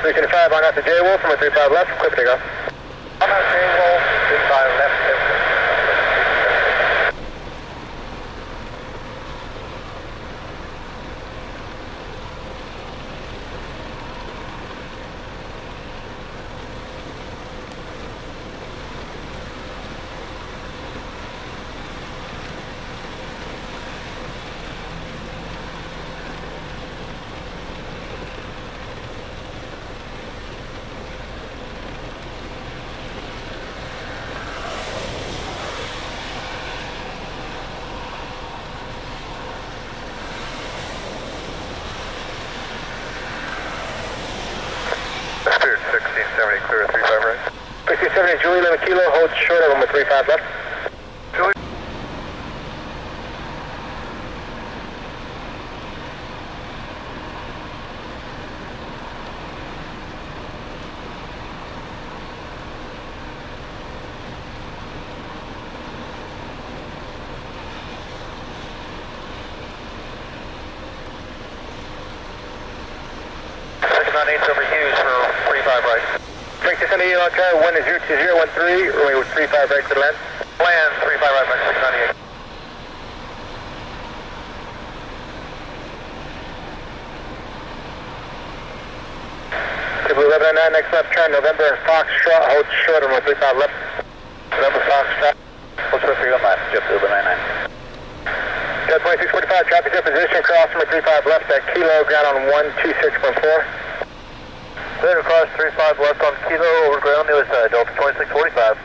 325 on out to J-Wolf from a 35 left, clear for takeoff. On out J-Wolf, 35 left, clear. Spirit 1670, clear 35 right. 1670, Julie 11 kilo, hold short of him with 35 left. Julie. Over Hughes for 35 right. 698 on car, 1-02013, runway with 35 right to land. Land 35 right, 698. Blue 1199, next left turn, November Foxtrot, hold short on 35 left. November Foxtrot, hold short for your left, JetBlue 1199. Jet 2645, traffic jet position, cross number 35 left at kilo, ground on 126.4. Clear across 35 left on kilo, over ground, it was Delta 2645.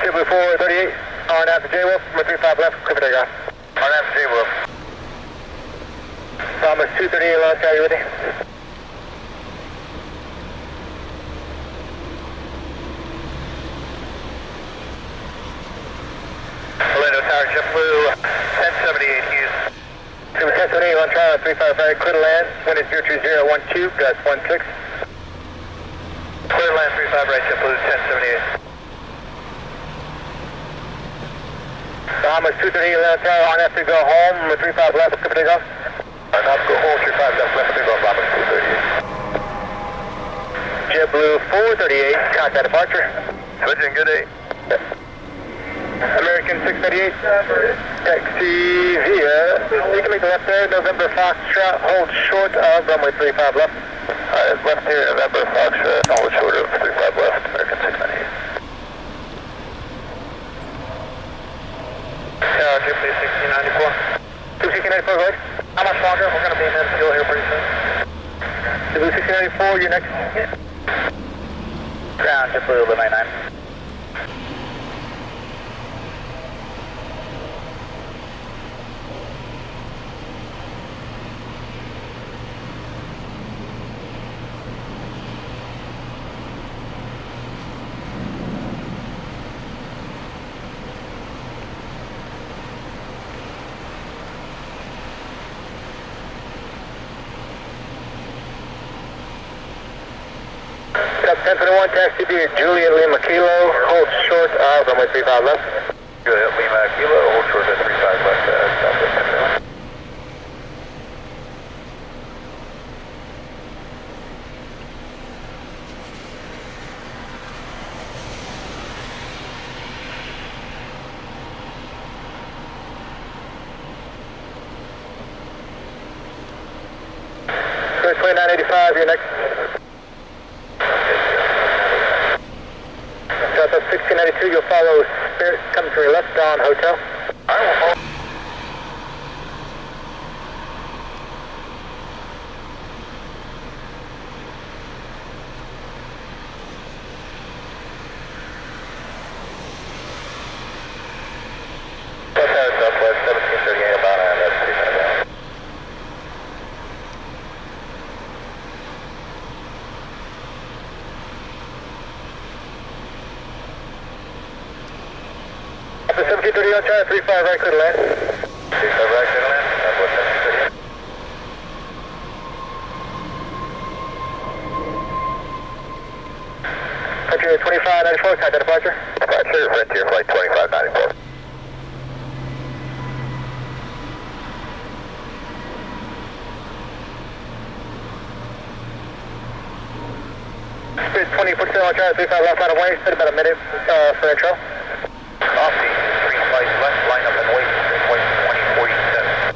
JetBlue 438, on out to J-Wolf, from 35 left, clear for takeoff. On after J-Wolf. Thomas 238, launch, are you ready? Orlando Tower, JetBlue 1078 Hughes. 1078, launch trial, 35 right, clear to land, wind is 02012, gust 16. Clear land 35 right, JetBlue 1078. Bahamas 238, launch trial, on after go home, 35 left, clear for takeoff. On up, go home, 35 left, left, go Bahamas 238. JetBlue 438, contact departure. Switching, good day. American 638, taxi via, you can make the left there, November Foxtrot, hold short of runway 35 left. Left here, November Foxtrot, hold short of 35 left, American 698. JetBlue 1694. 1694, go ahead. How much longer? We're going to be in fuel here pretty soon. JetBlue 1694, you're next. Ground, JetBlue 1199. Up 1021, taxi via Juliet Lima Kilo, hold short of runway 35 left. Juliet Lima Kilo, hold short at 35 left, Southwest 1021. First 2985, you're next. Southwest 1692, you'll follow Spirit, coming to your left on Hotel. I will follow. on Charlie 35 right, clear to land. 35 right, clear to land. Southwest 1030. Frontier 2594, contact departure. Departure, Frontier Flight 2594. Spirit 20% on Charlie 35 left line of way, split about a minute for intro. Copy, 3 flights left, line up and wait, 3.2047.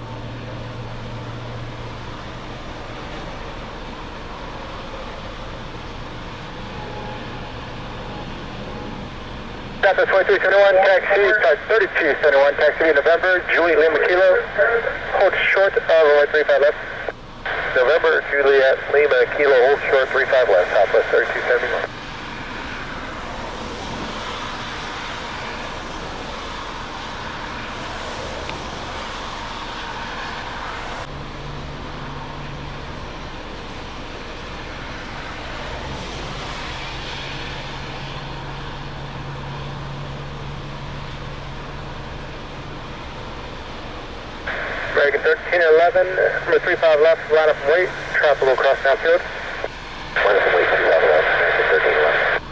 Southwest 2371, taxi, start 3271, taxi November, Juliet Lima Kilo, hold short of runway 35 left. November, Juliet, Lima, Kilo, hold short, 35 left, Southwest 3271. American 1311, number 35 left, line up and wait, trap a little cross downfield. Line up and wait, 35 left, American 1311.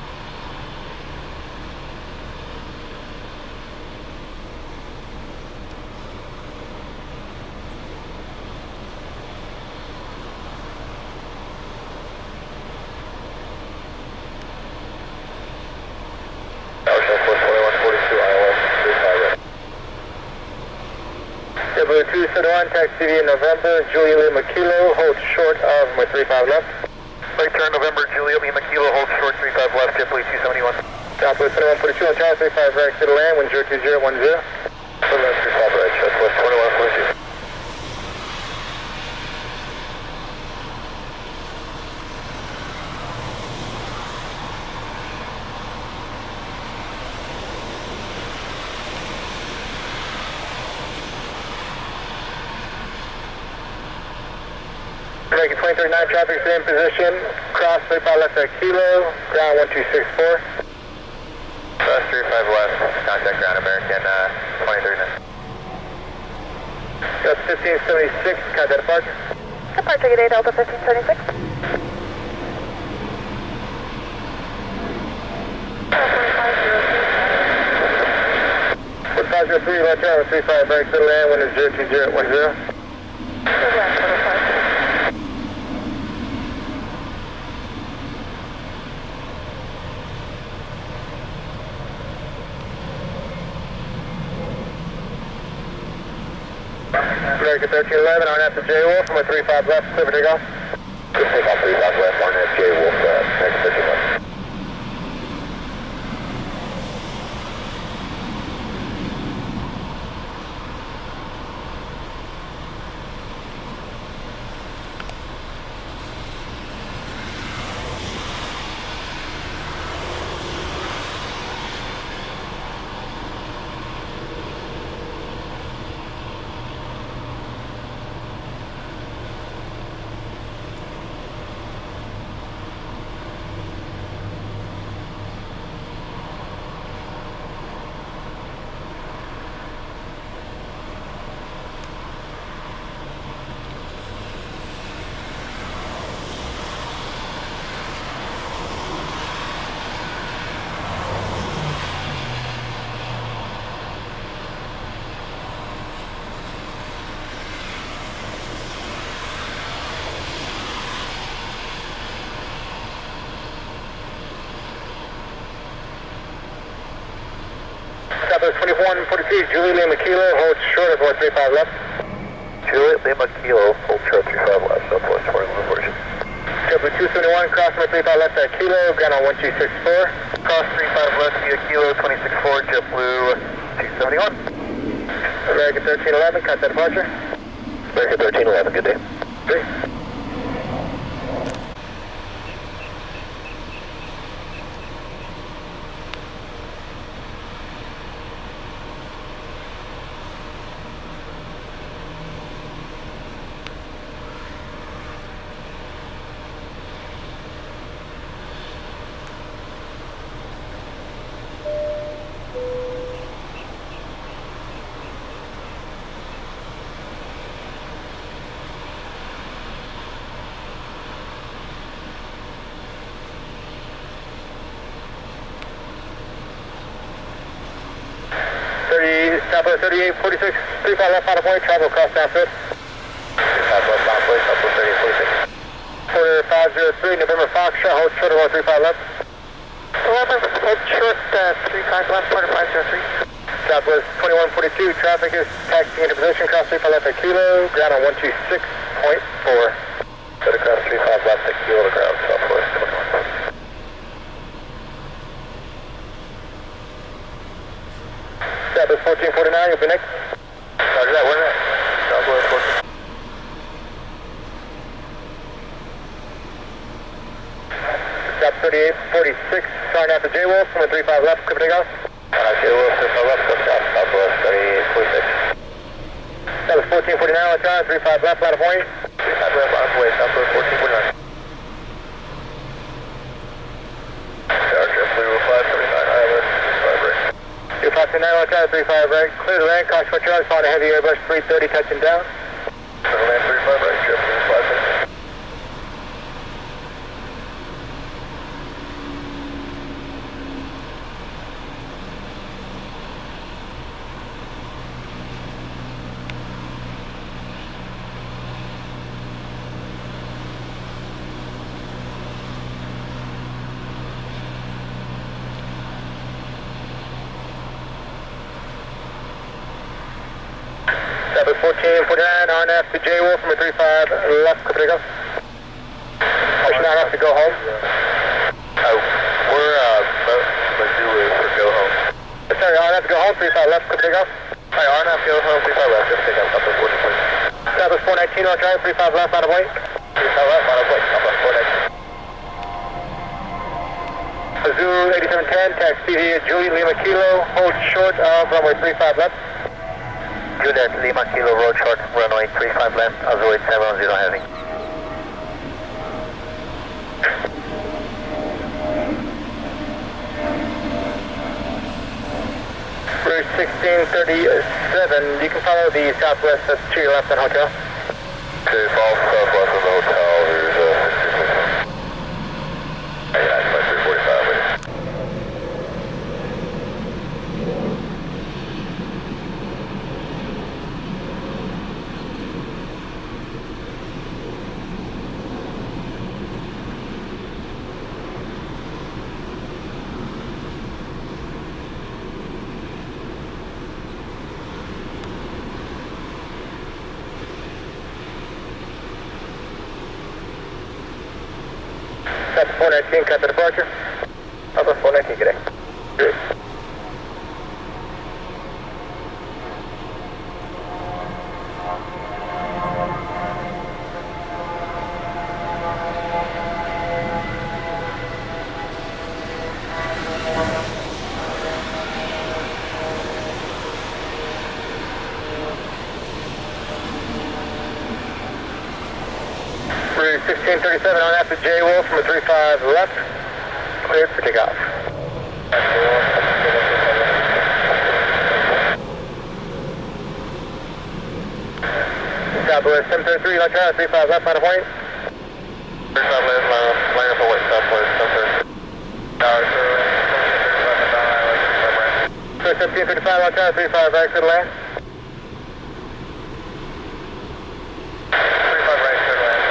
Southwest 2142, ILS 35 right. Blue 271, taxi via November, Juliet Lima Kilo, hold short of runway 35 left. Right turn, November, Juliet, Lima, Kilo, hold short, 35 left, JetBlue 271. Southwest 2142 on Charlie 35 right, clear to land, wind 02010. Southwest 35 right, Southwest 2142. American 239, traffic in position, cross 35 left at Kilo, ground 1264. Cross 35 left, contact ground, American 2039. That's 1576, contact departure. Departure Gate Delta 1576. 503, left turn, 35 right, clear to land, wind is 02010. American 1311, on after J Wolf, from a 35 left, clear for takeoff. Good takeoff, 35 left, Barnett, J Wolf, American 13 left. Southwest 2142, Juliet Lima Kilo, hold short of 135 left. Juliet, Lima, Kilo, hold short 35 left, Southwest 2142. JetBlue 271, cross number 35 left at Kilo, ground on 1264. Cross 35 left via Kilo 264, JetBlue 271. American 1311, contact departure. American 1311, good day. Three. Southwest 3846, 35 left out of way, travel across downfield. 35 left on place, Southwest 3846. Quarter 503, November Foxtrot, hold short of 135 left. 11, hold short, 35 left, quarter 503. Southwest 2142, traffic is taxiing into position, cross 35 left at Kilo, ground on 126.4. Set across 35 left at Kilo to ground, Southwest 21. Southwest 1449, you'll be next. Roger that, we're next. Southwest 14. Stop 3846, starting after J-Wolf, from 35 left, clear for takeoff. J-Wolf 35 left, Southwest 3846. Southwest 1449, let's try 35 left, out of way. 35 left on its way, Southwest 1449. Charger, Blue 579, Island, 5 right. 259, let's try 35 right, clear the land, caution for charge, following a heavy Airbus 330 touching down. Clear land 35 right, Jeff Blue 579. Southwest 1449, RNF to J-Wolf, from 35 left, clear for takeoff. Pushing out off to go home. We're Missoula for go home. Sorry, RNF to go home, 35 left, clear for takeoff. Hi, RNF go home, 35 left, just take out Southwest 1449. Southwest 419, I'll try 35 left, out of way. 35 left, on its way, Southwest 419. Azul 8710, taxi via Juliet Lima Kilo, hold short of runway 35 left. Juliet Lima Kilo, road short, runway 35 left, Azul 870 heavy. Route 1637, you can follow the southwest, that's to your left on hotel. Okay, follow southwest of the hotel, there's 626. Yeah, that's my 345 waiting. That's 419, cut the departure. Southwest 419, good day. Good. Route 1637 on after J-Wolf from 35 left, cleared for takeoff. Southwest 733, let's try 35 left, out of point. 35 left, line up away, Southwest 733. Tower, So 1735, let's try 35 right, clear to land. 35 right, clear land.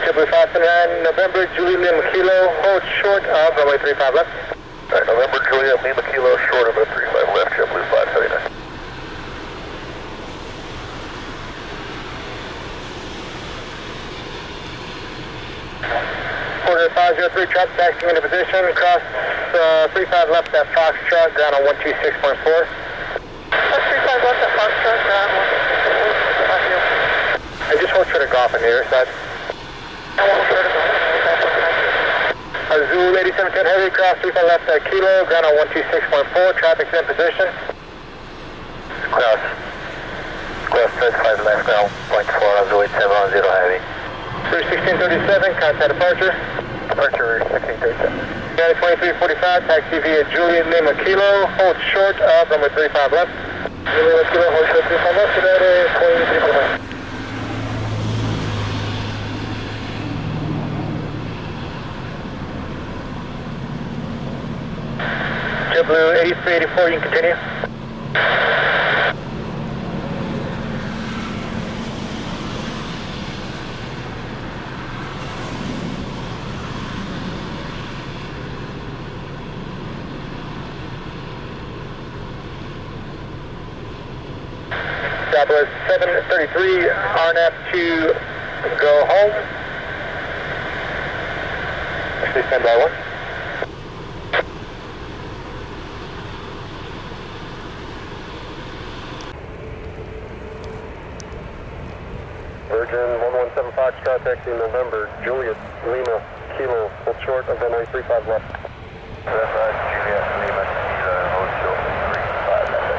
JetBlue 579, November, Juliet Lima Kilo, hold short of runway 35 left. Alright, November, Juliet Lima Kilo, short of a 35 left, JetBlue 579. Quarter 503, truck taxiing into position, cross 35 left at Foxtrot, ground on 126.4. That's 35 left at Foxtrot, ground 126.4. I just hold short of golf on the other side. I won't short of Azul 8710 heavy, cross 35 left at Kilo, ground on 126.4, traffic's in position. Cross 35 left, ground 0.4, Azul 870 heavy. Route 1637, contact departure. Departure 1637. United 2345, taxi via Juliet Lima Kilo, hold short of runway 35 left. Juliet Lima Kilo, hold short 35 left, United 2345. JetBlue 380, 384, you can continue. Southwest 733, RNAP to go home. Actually, stand by one. Virgin 117 Foxtrot, taxi November, Juliet, Lima, Kilo, hold short of runway 35 left. Juliet, Lima, Kilo, hold short, 35 left.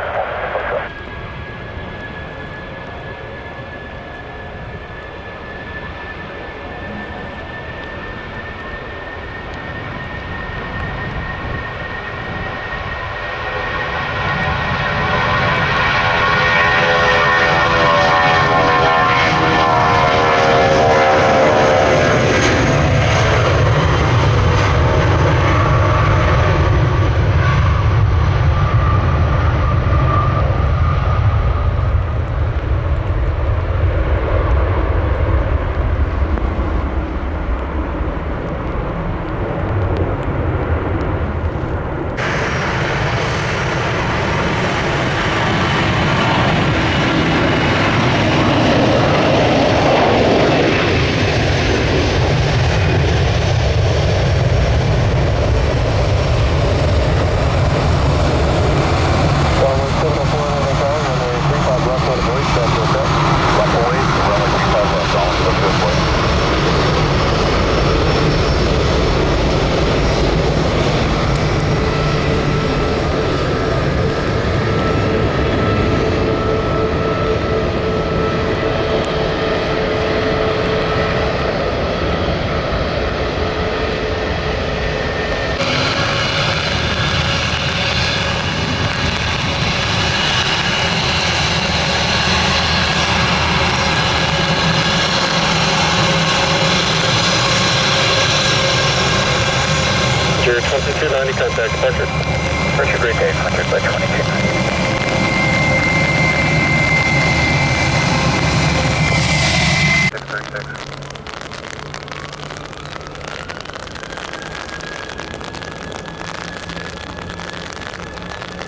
Roger, 2290 contact, departure. Departure grade day, 100 by 22.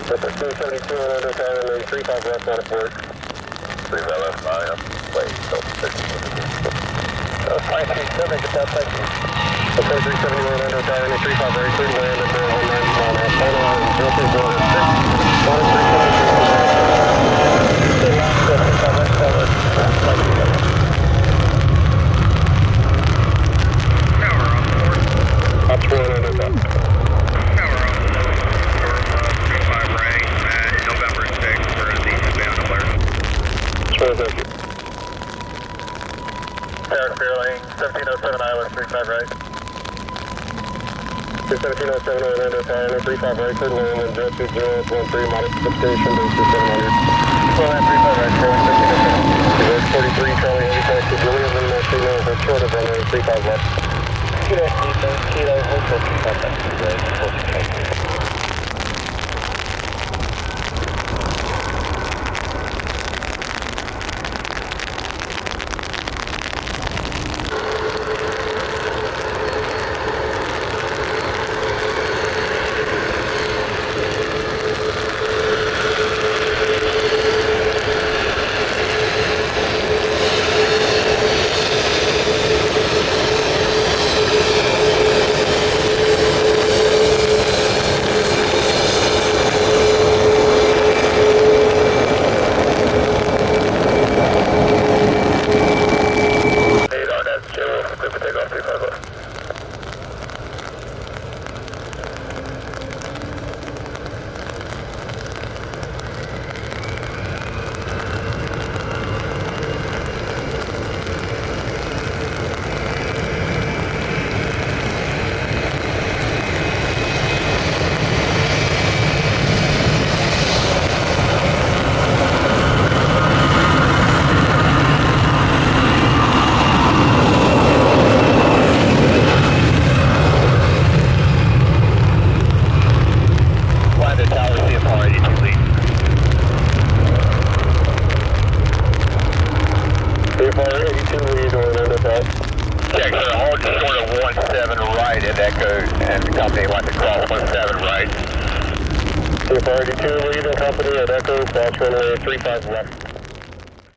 That's 272 on under tower, and then 35 left on a port. 35 left, wait, so 537, get that taxi. Okay, 371 under tower, and then 35 very clear land, and 190 mile an hour. Final hour, 030. Ops 1 under top. Thank you. Tower clear lane, 1707 Island, 35 right. 1707 Orlando Tower, and 35 right, clear lane, and 02013, modification, base 2700. Slow land, 35 right, clear lane, 1707. 43, Charlie, heavy taxi, Julian, and signal for short of runway 35 left. Kilo, hold short, 35 left, right, hold short. 2 lead, Orlando South. Check, sir, hold short of 17 right at Echo, and the company wants to cross 17 right. CFRD 2 lead and company at Echo, cross runway 35 left.